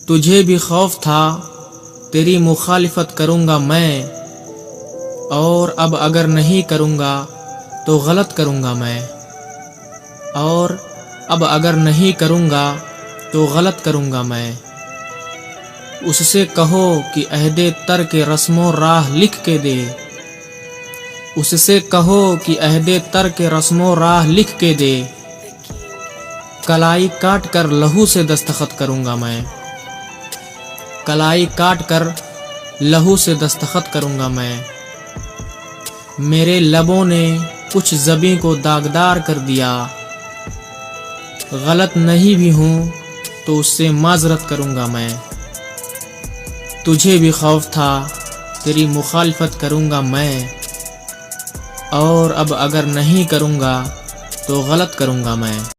तुझे भी खौफ था तेरी मुखालिफत करूँगा मैं, और अब अगर नहीं करूँगा तो गलत करूँगा मैं, और अब अगर नहीं करूँगा तो गलत करूँगा मैं। उससे कहो कि अहदे तर के रस्मों राह लिख के दे, उससे कहो कि अहदे तर के रस्मों राह लिख के दे। कलाई काट कर लहू से दस्तखत करूँगा मैं, कलाई काट कर लहू से दस्तखत करूँगा मैं। मेरे लबों ने कुछ ज़बीं को दागदार कर दिया, गलत नहीं भी हूँ तो उससे माजरत करूँगा मैं। तुझे भी खौफ था तेरी मुखालिफत करूँगा मैं, और अब अगर नहीं करूँगा तो गलत करूँगा मैं।